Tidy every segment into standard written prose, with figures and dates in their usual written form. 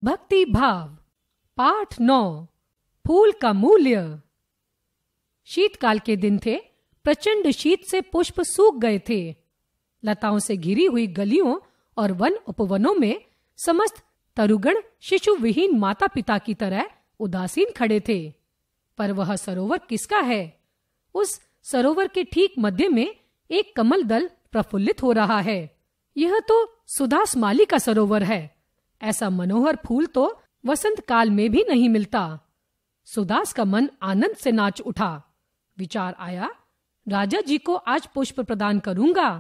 भक्ति भाव पाठ 9 फूल का मूल्य। शीतकाल के दिन थे। प्रचंड शीत से पुष्प सूख गए थे। लताओं से घिरी हुई गलियों और वन उपवनों में समस्त तरुगण शिशु विहीन माता पिता की तरह उदासीन खड़े थे। पर वह सरोवर किसका है? उस सरोवर के ठीक मध्य में एक कमल दल प्रफुल्लित हो रहा है। यह तो सुदास माली का सरोवर है। ऐसा मनोहर फूल तो वसंत काल में भी नहीं मिलता। सुदास का मन आनंद से नाच उठा। विचार आया, राजा जी को आज पुष्प प्रदान करूंगा।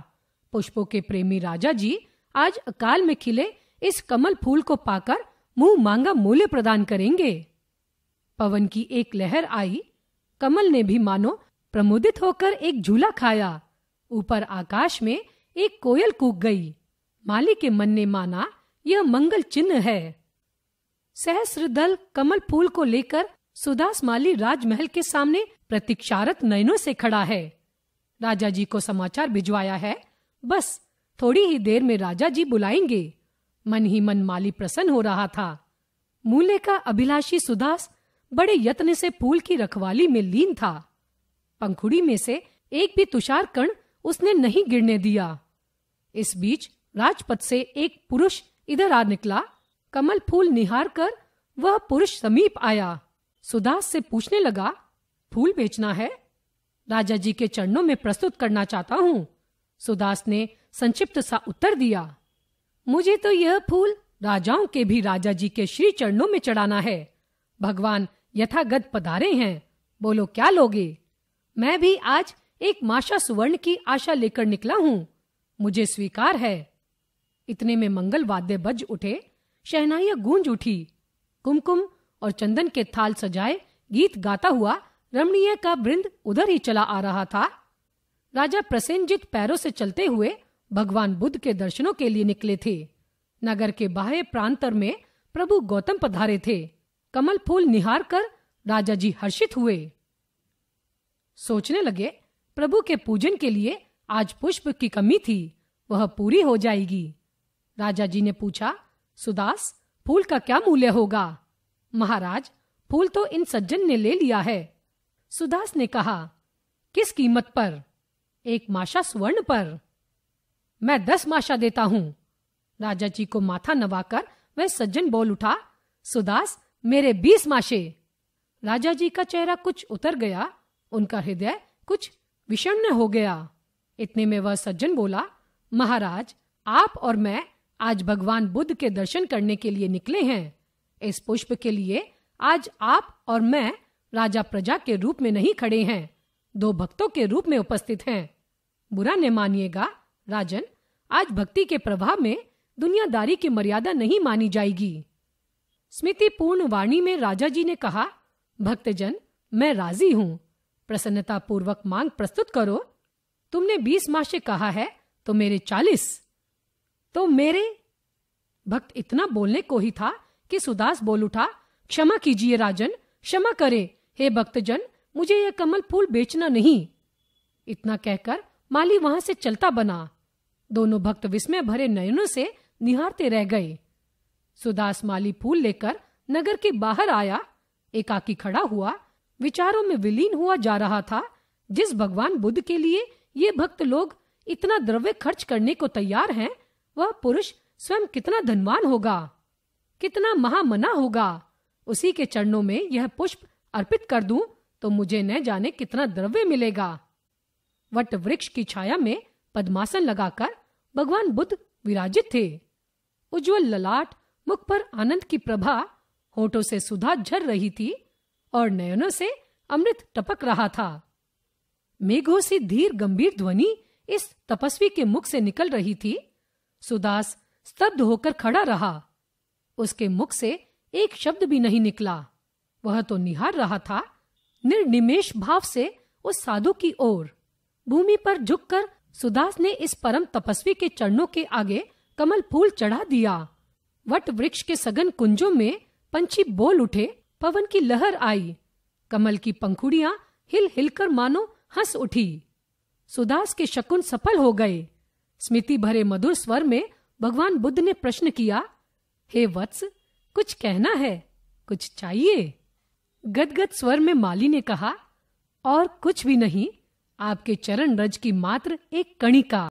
पुष्पों के प्रेमी राजा जी आज अकाल में खिले इस कमल फूल को पाकर मुंह मांगा मूल्य प्रदान करेंगे। पवन की एक लहर आई। कमल ने भी मानो प्रमुदित होकर एक झूला खाया। ऊपर आकाश में एक कोयल कूक गई। माली के मन ने माना यह मंगल चिन्ह है। सहस्र दल कमल फूल को लेकर सुदास माली राजमहल के सामने प्रतीक्षारत नयनों से खड़ा है। राजा जी को समाचार भिजवाया है। बस थोड़ी ही देर में राजा जी बुलाएंगे। मन ही मन माली प्रसन्न हो रहा था। मूल्य का अभिलाषी सुदास बड़े यत्न से फूल की रखवाली में लीन था। पंखुड़ी में से एक भी तुषार कण उसने नहीं गिरने दिया। इस बीच राजपथ से एक पुरुष इधर आ निकला। कमल फूल निहार कर वह पुरुष समीप आया। सुदास से पूछने लगा, फूल बेचना है? राजा जी के चरणों में प्रस्तुत करना चाहता हूँ। सुदास ने संक्षिप्त सा उत्तर दिया, मुझे तो यह फूल राजाओं के भी राजा जी के श्री चरणों में चढ़ाना है। भगवान यथागत पधारे हैं, बोलो क्या लोगे? मैं भी आज एक माशा सुवर्ण की आशा लेकर निकला हूँ, मुझे स्वीकार है। इतने में मंगल वाद्य बज उठे, शहनाइयां गूंज उठी। कुमकुम और चंदन के थाल सजाए गीत गाता हुआ रमणीय का वृंद उधर ही चला आ रहा था। राजा प्रसेनजित पैरों से चलते हुए भगवान बुद्ध के दर्शनों के लिए निकले थे। नगर के बाह्य प्रांतर में प्रभु गौतम पधारे थे। कमल फूल निहार कर राजा जी हर्षित हुए। सोचने लगे, प्रभु के पूजन के लिए आज पुष्प की कमी थी, वह पूरी हो जाएगी। राजा जी ने पूछा, सुदास फूल का क्या मूल्य होगा? महाराज, फूल तो इन सज्जन ने ले लिया है। सुदास ने कहा, किस कीमत पर? 1 माशा स्वर्ण पर। मैं 10 माशा देता हूं। राजा जी को माथा नवाकर वह सज्जन बोल उठा, सुदास मेरे 20 माशे। राजा जी का चेहरा कुछ उतर गया, उनका हृदय कुछ विषण्ण हो गया। इतने में वह सज्जन बोला, महाराज, आप और मैं आज भगवान बुद्ध के दर्शन करने के लिए निकले हैं। इस पुष्प के लिए आज आप और मैं राजा प्रजा के रूप में नहीं खड़े हैं, 2 भक्तों के रूप में उपस्थित हैं। बुरा न मानिएगा राजन, आज भक्ति के प्रभाव में दुनियादारी की मर्यादा नहीं मानी जाएगी। स्मृति पूर्ण वाणी में राजा जी ने कहा, भक्तजन, मैं राजी हूं, प्रसन्नता पूर्वक मांग प्रस्तुत करो। तुमने 20 माशे कहा है तो मेरे 40। तो मेरे? भक्त इतना बोलने को ही था कि सुदास बोल उठा, क्षमा कीजिए राजन, क्षमा करें। हे भक्तजन, मुझे यह कमल फूल बेचना नहीं। इतना कहकर माली वहां से चलता बना। दोनों भक्त विस्मय भरे नयनों से निहारते रह गए। सुदास माली फूल लेकर नगर के बाहर आया। एकाकी खड़ा हुआ, विचारों में विलीन हुआ जा रहा था। जिस भगवान बुद्ध के लिए ये भक्त लोग इतना द्रव्य खर्च करने को तैयार हैं, वह पुरुष स्वयं कितना धनवान होगा, कितना महामना होगा। उसी के चरणों में यह पुष्प अर्पित कर दूं तो मुझे न जाने कितना द्रव्य मिलेगा। वट वृक्ष की छाया में पद्मासन लगाकर भगवान बुद्ध विराजित थे। उज्जवल ललाट, मुख पर आनंद की प्रभा, होठों से सुधा झर रही थी और नयनों से अमृत टपक रहा था। मेघों सी धीर गंभीर ध्वनि इस तपस्वी के मुख से निकल रही थी। सुदास स्तब्ध होकर खड़ा रहा। उसके मुख से एक शब्द भी नहीं निकला। वह तो निहार रहा था निर्निमेष भाव से उस साधु की ओर। भूमि पर झुककर सुदास ने इस परम तपस्वी के चरणों के आगे कमल फूल चढ़ा दिया। वट वृक्ष के सघन कुंजों में पंछी बोल उठे, पवन की लहर आई। कमल की पंखुड़ियां हिल हिलकर मानो हंस उठी। सुदास के शकुन सफल हो गए। स्मृति भरे मधुर स्वर में भगवान बुद्ध ने प्रश्न किया, हे वत्स, कुछ कहना है? कुछ चाहिए? गदगद स्वर में माली ने कहा, और कुछ भी नहीं, आपके चरण रज की मात्र एक कणिका।